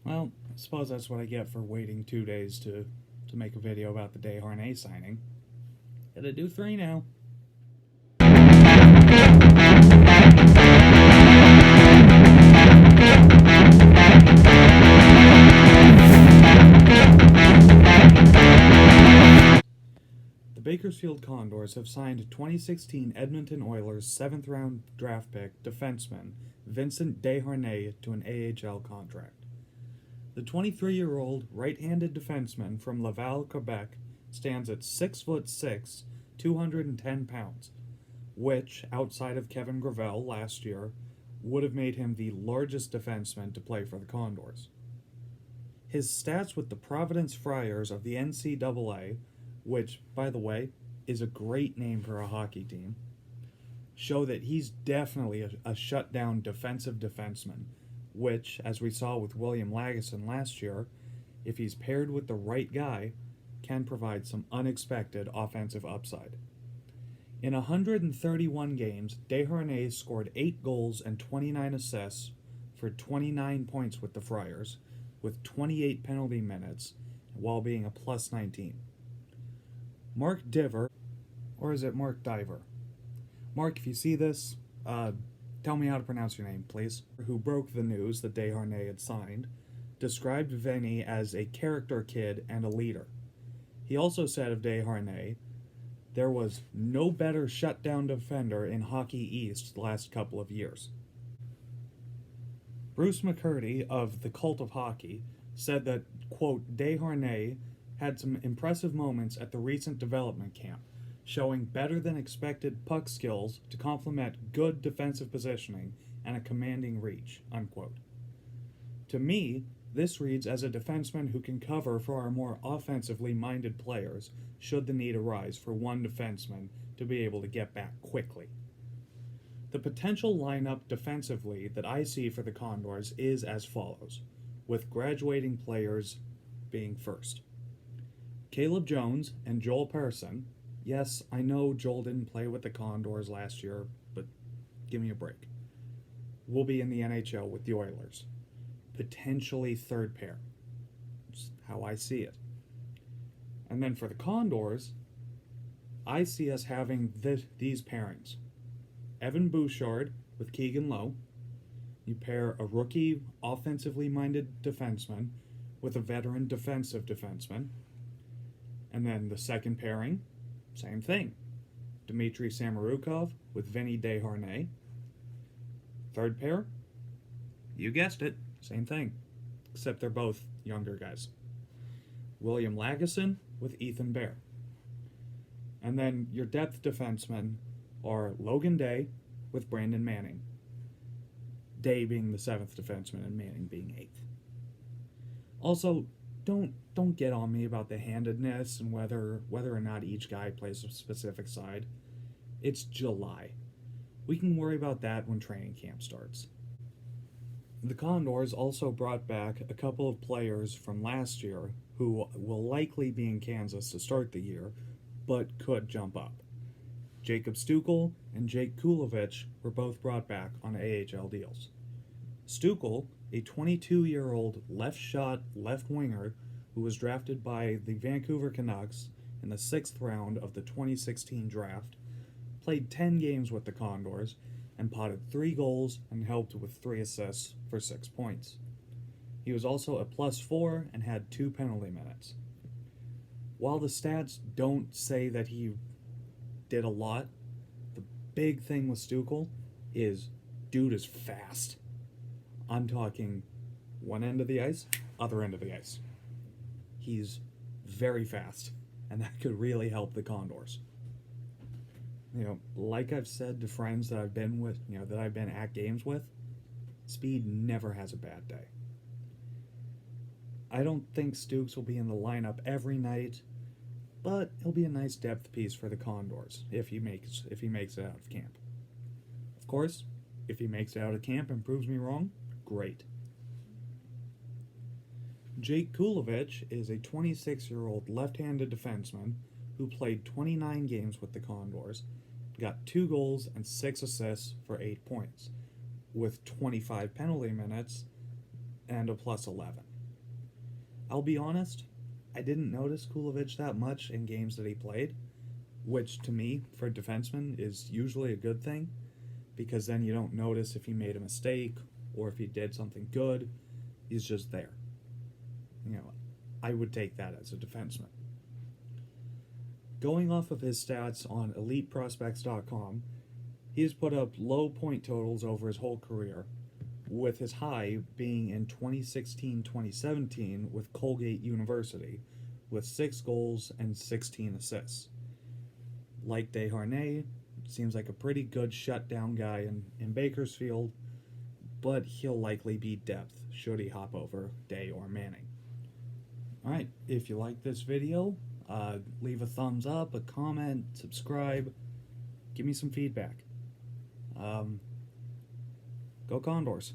Well, I suppose that's what I get for waiting 2 days to make a video about the Desharnais signing. Gotta do 3 now. The Bakersfield Condors have signed 2016 Edmonton Oilers 7th round draft pick defenseman Vincent Desharnais to an AHL contract. The 23-year-old right-handed defenseman from Laval, Quebec stands at 6'6", 210 pounds, which, outside of Kevin Gravel last year, would have made him the largest defenseman to play for the Condors. His stats with the Providence Friars of the NCAA, which, by the way, is a great name for a hockey team, show that he's definitely a shutdown defensive defenseman, which, as we saw with William Lagesson last year, if he's paired with the right guy, can provide some unexpected offensive upside. In 131 games, Desharnais scored 8 goals and 29 assists for 29 points with the Friars, with 28 penalty minutes, while being a plus 19. Mark Diver, or is it Mark Diver? Mark, if you see this, tell me how to pronounce your name, please. Who broke the news that Desharnais had signed, described Vinny as a character kid and a leader. He also said of Desharnais, there was no better shutdown defender in Hockey East the last couple of years. Bruce McCurdy of the Cult of Hockey said that, quote, Desharnais had some impressive moments at the recent development camp, showing better than expected puck skills to complement good defensive positioning and a commanding reach, unquote. To me, this reads as a defenseman who can cover for our more offensively minded players should the need arise for one defenseman to be able to get back quickly. The potential lineup defensively that I see for the Condors is as follows, with graduating players being first. Caleb Jones and Joel Persson. Yes, I know Joel didn't play with the Condors last year, but give me a break. Will be in the NHL with the Oilers. Potentially third pair. That's how I see it. And then for the Condors, I see us having these pairings. Evan Bouchard with Keegan Lowe. You pair a rookie, offensively minded defenseman with a veteran defensive defenseman. And then the second pairing, same thing. Dmitry Samorukov with Vinny Desharnais. Third pair, you guessed it, same thing. Except they're both younger guys. William Lagesson with Ethan Bear. And then your depth defensemen are Logan Day with Brandon Manning. Day being the 7th defenseman and Manning being 8th. Also, don't get on me about the handedness and whether or not each guy plays a specific side. It's July. We can worry about that when training camp starts. The Condors also brought back a couple of players from last year who will likely be in Kansas to start the year, but could jump up. Jacob Stukel and Jake Kulevich were both brought back on AHL deals. Stukel, a 22-year-old left-shot left winger who was drafted by the Vancouver Canucks in the 6th round of the 2016 draft, played 10 games with the Condors and potted 3 goals and helped with 3 assists for 6 points. He was also a +4 and had 2 penalty minutes. While the stats don't say that he did a lot, the big thing with Stukel is dude is fast. I'm talking one end of the ice, other end of the ice. He's very fast, and that could really help the Condors. Like I've said to friends that I've been with, that I've been at games with, speed never has a bad day. I don't think Stukes will be in the lineup every night, but he'll be a nice depth piece for the Condors if he makes it out of camp. Of course, if he makes it out of camp and proves me wrong, great. Jake Kulevich is a 26-year-old left-handed defenseman who played 29 games with the Condors, got 2 goals and 6 assists for 8 points, with 25 penalty minutes and a +11. I'll be honest, I didn't notice Kulevich that much in games that he played, which to me, for a defenseman, is usually a good thing, because then you don't notice if he made a mistake or if he did something good. He's just there. You know, I would take that as a defenseman. Going off of his stats on EliteProspects.com, he's put up low point totals over his whole career, with his high being in 2016-2017 with Colgate University, with 6 goals and 16 assists. Like Desharnais, seems like a pretty good shutdown guy in Bakersfield, but he'll likely be depth should he hop over Day or Manning. Alright, if you like this video, leave a thumbs up, a comment, subscribe, give me some feedback. Go Condors.